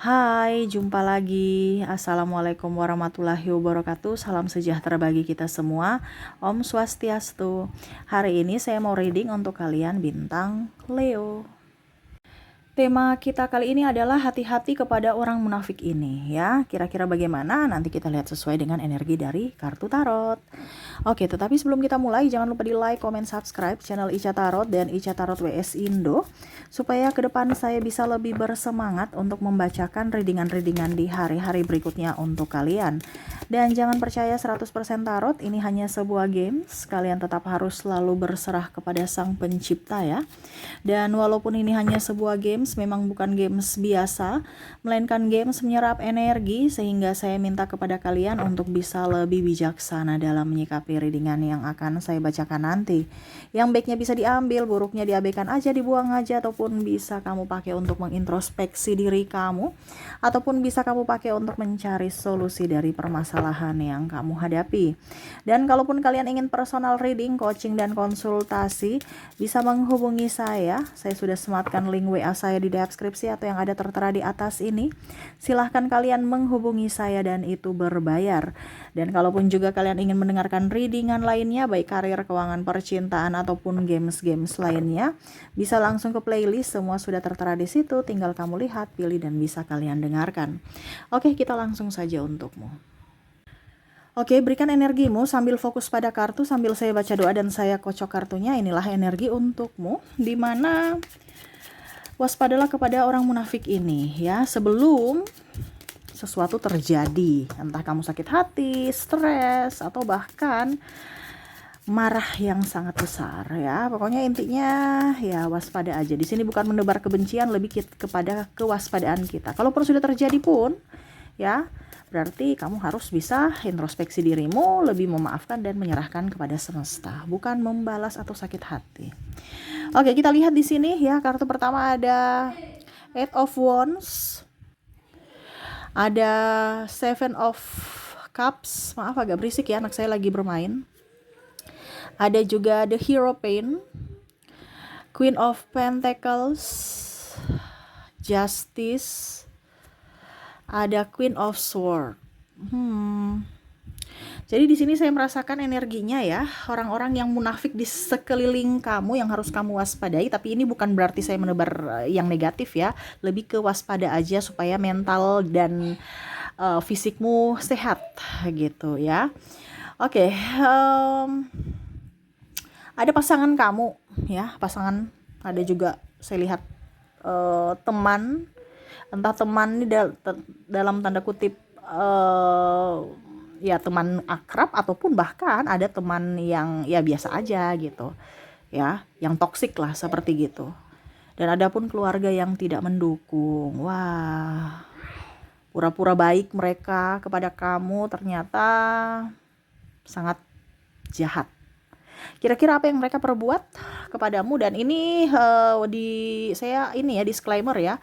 Hai, jumpa lagi. Assalamualaikum warahmatullahi wabarakatuh. Salam sejahtera bagi kita semua. Om Swastiastu. Hari ini saya mau reading untuk kalian bintang Leo. Tema kita kali ini adalah hati-hati kepada orang munafik ini ya. Kira-kira bagaimana? Nanti kita lihat sesuai dengan energi dari kartu tarot. Oke, tetapi sebelum kita mulai jangan lupa di like, comment, subscribe channel Ica Tarot dan Ica Tarot WS Indo supaya ke depan saya bisa lebih bersemangat untuk membacakan readingan-readingan di hari-hari berikutnya untuk kalian. Dan jangan percaya 100% tarot, ini hanya sebuah games. Kalian tetap harus selalu berserah kepada Sang Pencipta ya. Dan walaupun ini hanya sebuah games, memang bukan games biasa, melainkan games menyerap energi, sehingga saya minta kepada kalian untuk bisa lebih bijaksana dalam menyikapi readingan yang akan saya bacakan nanti. Yang baiknya bisa diambil, buruknya diabaikan aja, dibuang aja, ataupun bisa kamu pakai untuk mengintrospeksi diri kamu, ataupun bisa kamu pakai untuk mencari solusi dari permasalahan yang kamu hadapi. Dan kalaupun kalian ingin personal reading, coaching, dan konsultasi, bisa menghubungi saya sudah sematkan link WA saya di deskripsi atau yang ada tertera di atas ini. Silahkan kalian menghubungi saya dan itu berbayar. Dan kalaupun juga kalian ingin mendengarkan readingan lainnya, baik karir, keuangan, percintaan, ataupun games-games lainnya, bisa langsung ke playlist, semua sudah tertera di situ, tinggal kamu lihat, pilih, dan bisa kalian dengarkan. Oke, kita langsung saja untukmu. Oke, berikan energimu sambil fokus pada kartu, sambil saya baca doa dan saya kocok kartunya. Inilah energi untukmu, dimana waspadalah kepada orang munafik ini ya, sebelum sesuatu terjadi. Entah kamu sakit hati, stres, atau bahkan marah yang sangat besar ya. Pokoknya intinya ya waspada aja. Di sini bukan menebar kebencian, lebih kepada kewaspadaan kita. Kalaupun sudah terjadi pun ya, berarti kamu harus bisa introspeksi dirimu, lebih memaafkan dan menyerahkan kepada semesta, bukan membalas atau sakit hati. Oke, kita lihat di sini ya. Kartu pertama ada Eight of Wands, ada Seven of Cups. Maaf agak berisik ya, anak saya lagi bermain. Ada juga The Hierophant, Queen of Pentacles, Justice, ada Queen of Swords. Jadi di sini saya merasakan energinya ya, orang-orang yang munafik di sekeliling kamu yang harus kamu waspadai. Tapi ini bukan berarti saya menebar yang negatif ya, lebih ke waspada aja supaya mental dan fisikmu sehat gitu ya. Oke, ada pasangan kamu ya, pasangan, ada juga saya lihat teman, entah teman ini dalam tanda kutip ya teman akrab, ataupun bahkan ada teman yang ya biasa aja gitu ya, yang toksik lah seperti gitu. Dan ada pun keluarga yang tidak mendukung. Wah, pura-pura baik mereka kepada kamu, ternyata sangat jahat. Kira-kira apa yang mereka perbuat kepadamu? Dan ini saya ini ya disclaimer ya.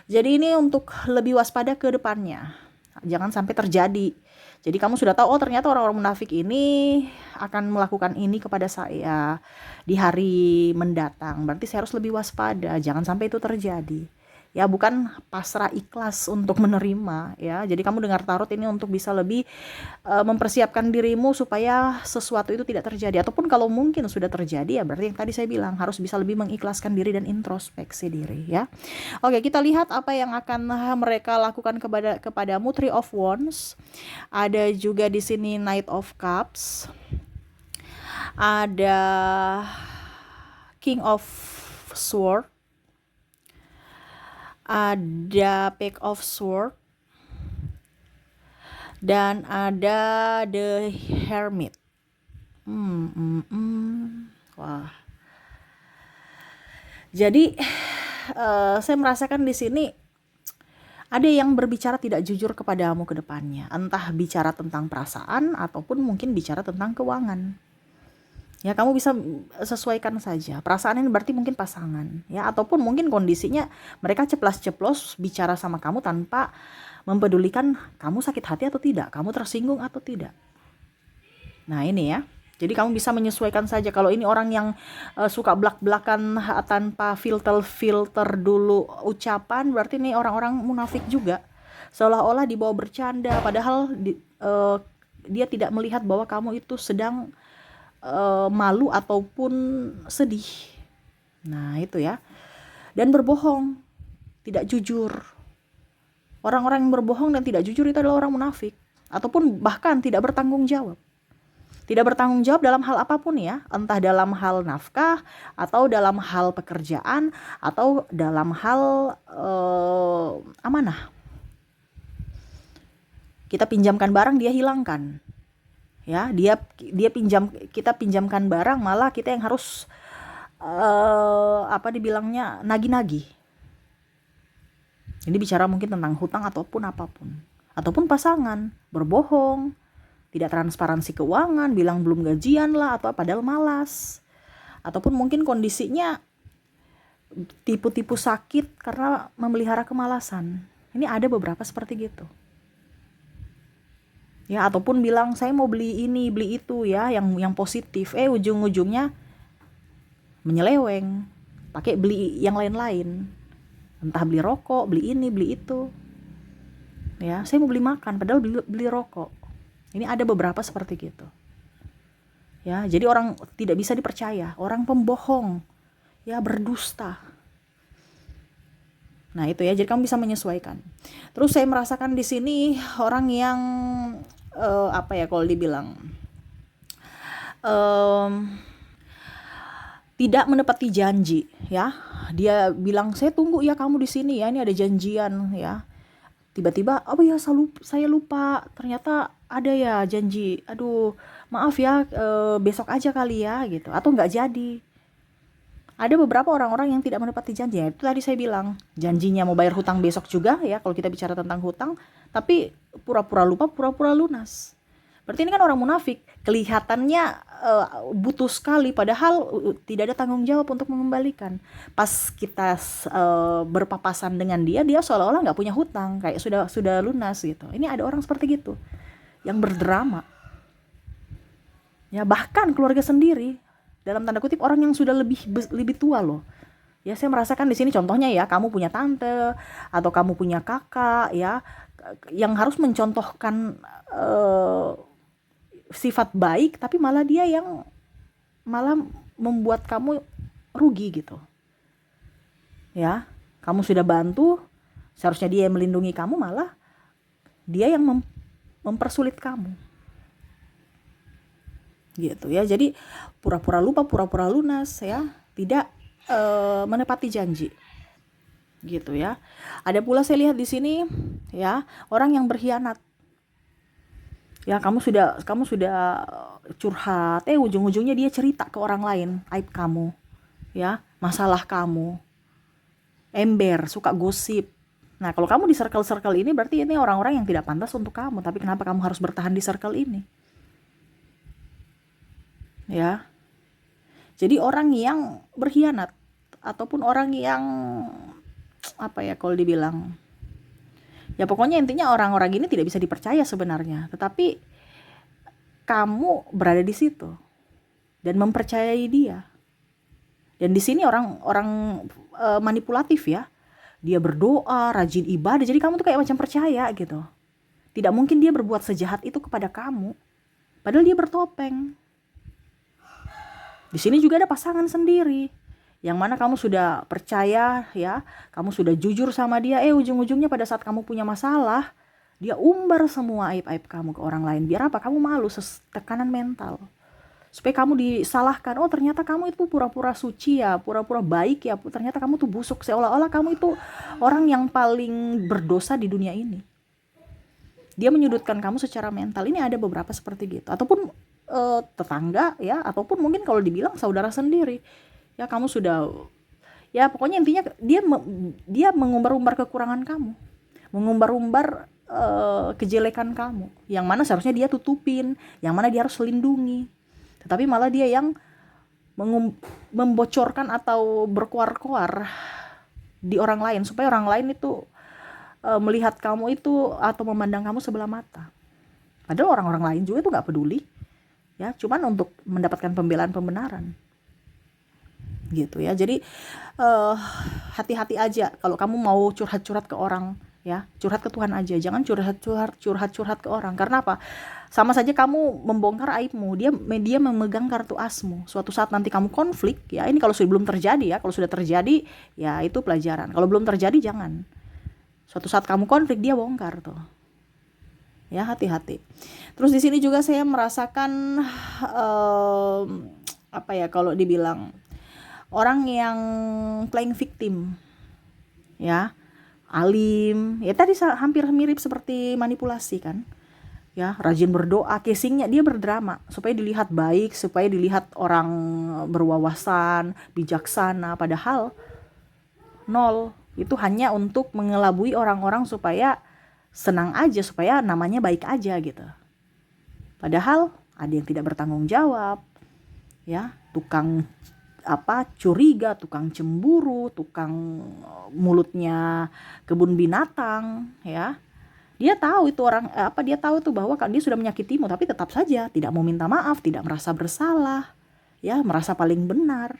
Jadi ini untuk lebih waspada ke depannya. Jangan sampai terjadi. Jadi kamu sudah tahu, oh ternyata orang-orang munafik ini akan melakukan ini kepada saya di hari mendatang. Berarti saya harus lebih waspada, jangan sampai itu terjadi. Ya, bukan pasrah ikhlas untuk menerima ya. Jadi kamu dengar tarot ini untuk bisa lebih mempersiapkan dirimu supaya sesuatu itu tidak terjadi. Ataupun kalau mungkin sudah terjadi ya berarti yang tadi saya bilang, harus bisa lebih mengikhlaskan diri dan introspeksi diri ya. Oke, kita lihat apa yang akan mereka lakukan kepadamu. Three of Wands. Ada juga di sini Knight of Cups. Ada King of Swords. Ada Page of Swords. Dan ada The Hermit. Wah. Jadi saya merasakan di sini ada yang berbicara tidak jujur kepadamu ke depannya. Entah bicara tentang perasaan ataupun mungkin bicara tentang keuangan. Ya, kamu bisa sesuaikan saja. Perasaan ini berarti mungkin pasangan ya, ataupun mungkin kondisinya mereka ceplas-ceplos bicara sama kamu tanpa mempedulikan kamu sakit hati atau tidak, kamu tersinggung atau tidak. Nah, ini ya. Jadi kamu bisa menyesuaikan saja. Kalau ini orang yang suka belak-belakan tanpa filter dulu ucapan, berarti ini orang-orang munafik juga. seolah-olah dibawa bercanda, padahal dia tidak melihat bahwa kamu itu sedang malu ataupun sedih. Nah itu ya. Dan berbohong, tidak jujur. Orang-orang yang berbohong dan tidak jujur itu adalah orang munafik, ataupun bahkan tidak bertanggung jawab. Tidak bertanggung jawab dalam hal apapun ya, entah dalam hal nafkah, atau dalam hal pekerjaan, atau dalam hal amanah. Kita pinjamkan barang, dia hilangkan. Ya, kita pinjamkan barang, malah kita yang harus dibilangnya nagih-nagih. Ini bicara mungkin tentang hutang ataupun apapun. Ataupun pasangan berbohong, tidak transparansi keuangan, bilang belum gajian lah, atau padahal malas. Ataupun mungkin kondisinya tipu-tipu sakit karena memelihara kemalasan. Ini ada beberapa seperti gitu. Ya, ataupun bilang saya mau beli ini, beli itu ya, yang positif. Ujung-ujungnya menyeleweng, pakai beli yang lain-lain. Entah beli rokok, beli ini, beli itu. Ya, saya mau beli makan, padahal beli rokok. Ini ada beberapa seperti gitu. Ya, jadi orang tidak bisa dipercaya, orang pembohong, ya berdusta. Nah, itu ya, jadi kamu bisa menyesuaikan. Terus saya merasakan di sini orang yang kalau dibilang tidak menepati janji, ya. Dia bilang, "Saya tunggu ya kamu di sini ya, ini ada janjian ya." Tiba-tiba, saya lupa, ternyata ada ya janji. Aduh, maaf ya, besok aja kali ya gitu, atau nggak jadi. Ada beberapa orang-orang yang tidak menepati janji. Ya, itu tadi saya bilang, janjinya mau bayar hutang besok juga ya, kalau kita bicara tentang hutang, tapi pura-pura lupa, pura-pura lunas. Berarti ini kan orang munafik, kelihatannya butuh sekali, padahal tidak ada tanggung jawab untuk mengembalikan. Pas kita berpapasan dengan dia seolah-olah nggak punya hutang, kayak sudah lunas gitu. Ini ada orang seperti gitu, yang berdrama. Ya, bahkan keluarga sendiri, dalam tanda kutip orang yang sudah lebih tua loh. Ya, saya merasakan di sini contohnya ya, kamu punya tante atau kamu punya kakak ya, yang harus mencontohkan sifat baik, tapi malah dia yang malah membuat kamu rugi gitu. Ya, kamu sudah bantu, seharusnya dia yang melindungi kamu, malah dia yang mempersulit kamu. Gitu ya. Jadi pura-pura lupa, pura-pura lunas ya, tidak menepati janji. Gitu ya. Ada pula saya lihat di sini ya, orang yang berkhianat. Ya, kamu sudah curhat, ujung-ujungnya dia cerita ke orang lain aib kamu, ya, masalah kamu, ember, suka gosip. Nah, kalau kamu di circle ini, berarti ini orang-orang yang tidak pantas untuk kamu. Tapi kenapa kamu harus bertahan di circle ini? Ya, jadi orang yang berkhianat ataupun orang yang kalau dibilang, ya pokoknya intinya orang-orang ini tidak bisa dipercaya sebenarnya, tetapi kamu berada di situ dan mempercayai dia. Dan di sini orang manipulatif ya. Dia berdoa, rajin ibadah, jadi kamu tuh kayak macam percaya gitu. Tidak mungkin dia berbuat sejahat itu kepada kamu, padahal dia bertopeng. Di sini juga ada pasangan sendiri, yang mana kamu sudah percaya ya, kamu sudah jujur sama dia, ujung-ujungnya pada saat kamu punya masalah, dia umbar semua aib-aib kamu ke orang lain. Biar apa? Kamu malu, tekanan mental. Supaya kamu disalahkan, ternyata kamu itu pura-pura suci ya, pura-pura baik ya, ternyata kamu tuh busuk, seolah-olah kamu itu orang yang paling berdosa di dunia ini. Dia menyudutkan kamu secara mental. Ini ada beberapa seperti gitu. Ataupun tetangga ya, ataupun mungkin kalau dibilang saudara sendiri. Ya, kamu sudah, ya pokoknya intinya dia mengumbar-umbar kekurangan kamu, mengumbar-umbar kejelekan kamu, yang mana seharusnya dia tutupin, yang mana dia harus lindungi, tetapi malah dia yang membocorkan atau berkoar-koar di orang lain, supaya orang lain itu melihat kamu itu atau memandang kamu sebelah mata. Padahal orang-orang lain juga itu nggak peduli, ya, cuman untuk mendapatkan pembelaan pembenaran. Gitu ya. Jadi hati-hati aja kalau kamu mau curhat-curhat ke orang ya. Curhat ke Tuhan aja, jangan curhat ke orang. Karena apa? Sama saja kamu membongkar aibmu, dia memegang kartu asmu. Suatu saat nanti kamu konflik, ya ini kalau sudah belum terjadi ya, kalau sudah terjadi ya itu pelajaran. Kalau belum terjadi jangan. Suatu saat kamu konflik dia bongkar tuh. Ya, hati-hati. Terus di sini juga saya merasakan apa ya kalau dibilang orang yang playing victim, ya, alim, ya tadi hampir mirip seperti manipulasi kan, ya, rajin berdoa, casingnya dia berdrama supaya dilihat baik, supaya dilihat orang berwawasan, bijaksana, padahal nol, itu hanya untuk mengelabui orang-orang supaya senang aja, supaya namanya baik aja gitu. Padahal ada yang tidak bertanggung jawab, ya, tukang curiga, tukang cemburu, tukang mulutnya kebun binatang, ya. Dia tahu itu dia tahu tuh bahwa dia sudah menyakitimu, tapi tetap saja tidak mau minta maaf, tidak merasa bersalah, ya, merasa paling benar.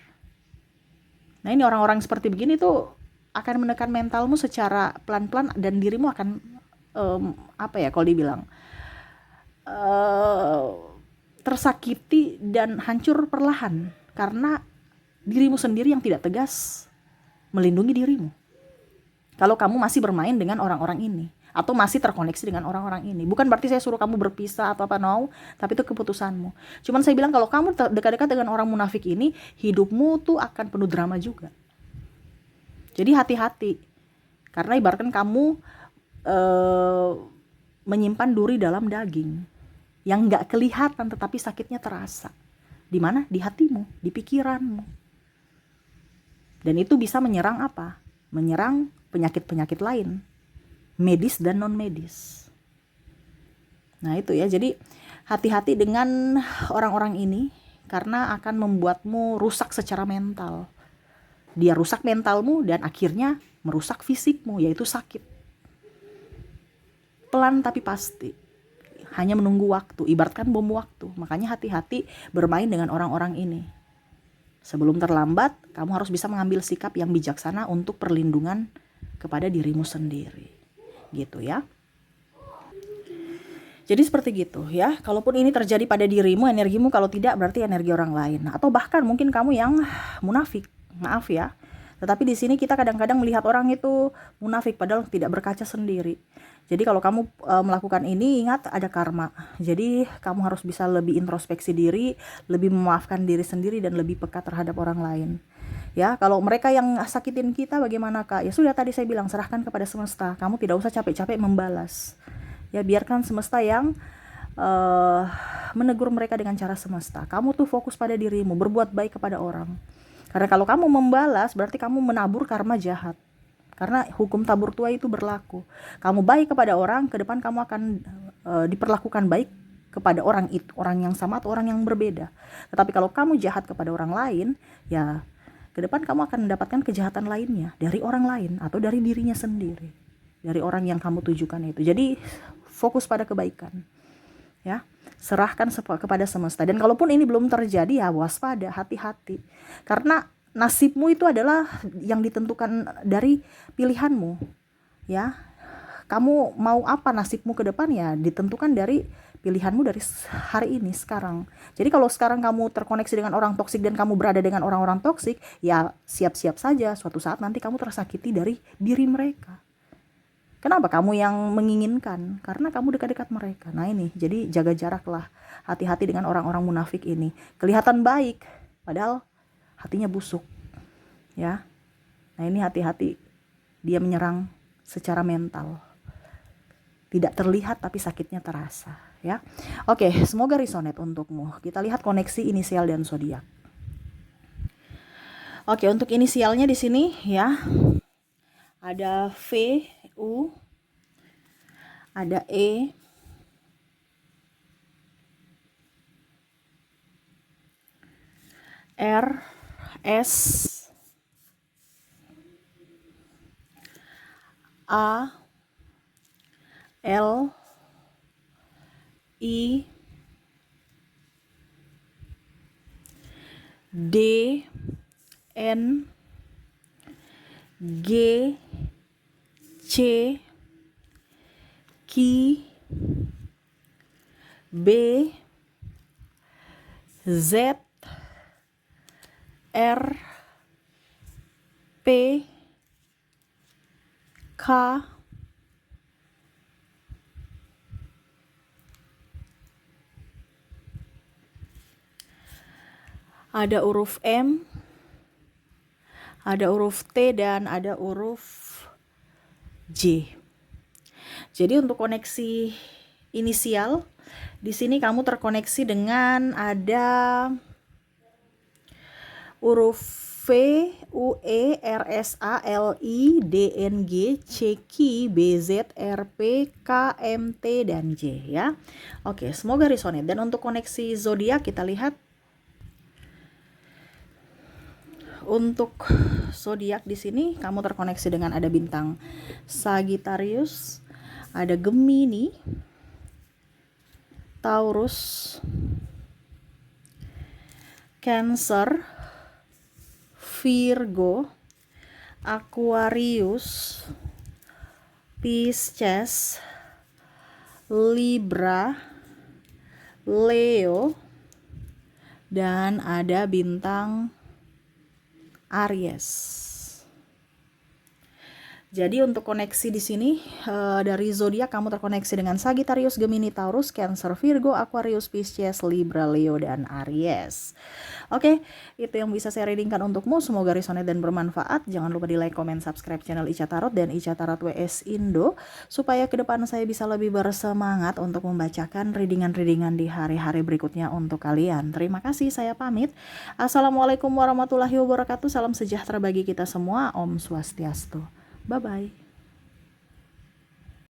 Nah, ini orang-orang seperti begini tuh akan menekan mentalmu secara pelan-pelan dan dirimu akan kalau dibilang tersakiti dan hancur perlahan karena dirimu sendiri yang tidak tegas melindungi dirimu. Kalau kamu masih bermain dengan orang-orang ini atau masih terkoneksi dengan orang-orang ini, bukan berarti saya suruh kamu berpisah atau apa, no, tapi itu keputusanmu. Cuman saya bilang kalau kamu dekat-dekat dengan orang munafik ini, hidupmu tuh akan penuh drama juga. Jadi hati-hati, karena ibaratkan kamu menyimpan duri dalam daging yang nggak kelihatan tetapi sakitnya terasa. Di mana? Di hatimu, di pikiranmu. Dan itu bisa menyerang apa? Menyerang penyakit-penyakit lain, medis dan non medis. Nah itu ya, jadi hati-hati dengan orang-orang ini karena akan membuatmu rusak secara mental. Dia rusak mentalmu dan akhirnya merusak fisikmu, yaitu sakit. Pelan tapi pasti, hanya menunggu waktu, ibaratkan bom waktu. Makanya hati-hati bermain dengan orang-orang ini. Sebelum terlambat, kamu harus bisa mengambil sikap yang bijaksana untuk perlindungan kepada dirimu sendiri, gitu ya. Jadi seperti gitu ya, kalaupun ini terjadi pada dirimu, energimu, kalau tidak berarti energi orang lain. Atau bahkan mungkin kamu yang munafik, maaf ya. Tetapi di sini kita kadang-kadang melihat orang itu munafik padahal tidak berkaca sendiri. Jadi kalau kamu melakukan ini, ingat ada karma. Jadi kamu harus bisa lebih introspeksi diri, lebih memaafkan diri sendiri dan lebih peka terhadap orang lain. Ya, kalau mereka yang sakitin kita bagaimana Kak? Ya sudah, tadi saya bilang serahkan kepada semesta. Kamu tidak usah capek-capek membalas. Ya, biarkan semesta yang menegur mereka dengan cara semesta. Kamu tuh fokus pada dirimu, berbuat baik kepada orang. Karena kalau kamu membalas berarti kamu menabur karma jahat. Karena hukum tabur tuai itu berlaku. Kamu baik kepada orang, ke depan kamu akan diperlakukan baik kepada orang itu, orang yang sama atau orang yang berbeda. Tetapi kalau kamu jahat kepada orang lain, ya ke depan kamu akan mendapatkan kejahatan lainnya dari orang lain atau dari dirinya sendiri, dari orang yang kamu tujukan itu. Jadi fokus pada kebaikan, ya, serahkan kepada semesta. Dan kalaupun ini belum terjadi, ya waspada, hati-hati, karena nasibmu itu adalah yang ditentukan dari pilihanmu, ya. Kamu mau apa nasibmu ke depan, ya ditentukan dari pilihanmu dari hari ini, sekarang. Jadi kalau sekarang kamu terkoneksi dengan orang toksik dan kamu berada dengan orang-orang toksik, ya siap-siap saja suatu saat nanti kamu tersakiti dari diri mereka. Kenapa kamu yang menginginkan? Karena kamu dekat-dekat mereka. Nah ini, jadi jaga jaraklah. Hati-hati dengan orang-orang munafik ini. Kelihatan baik, padahal hatinya busuk. Ya. Nah ini hati-hati. Dia menyerang secara mental. Tidak terlihat tapi sakitnya terasa. Ya. Oke, semoga resonate untukmu. Kita lihat koneksi inisial dan zodiak. Oke, untuk inisialnya di sini ya. Ada V, U, ada E, R, S, A, L, I, D, N, G, C, Ki, B, Z, R, P, K, ada huruf M, ada huruf T, dan ada huruf J. Jadi untuk koneksi inisial, di sini kamu terkoneksi dengan ada huruf V, U, E, R, S, A, L, I, D, N, G, C, Q, B, Z, R, P, K, M, T, dan J ya. Oke, semoga resonate. Dan untuk koneksi zodiak kita lihat. Untuk zodiak di sini kamu terkoneksi dengan ada bintang Sagittarius, ada Gemini, Taurus, Cancer, Virgo, Aquarius, Pisces, Libra, Leo, dan ada bintang Aries. Jadi untuk koneksi di sini dari zodiak kamu terkoneksi dengan Sagittarius, Gemini, Taurus, Cancer, Virgo, Aquarius, Pisces, Libra, Leo, dan Aries. Oke, itu yang bisa saya readingkan untukmu. Semoga resonate dan bermanfaat. Jangan lupa di like, comment, subscribe channel Ica Tarot dan Ica Tarot WS Indo supaya ke depan saya bisa lebih bersemangat untuk membacakan readingan-readingan di hari-hari berikutnya untuk kalian. Terima kasih, saya pamit. Assalamualaikum warahmatullahi wabarakatuh. Salam sejahtera bagi kita semua. Om Swastiastu. Bye-bye.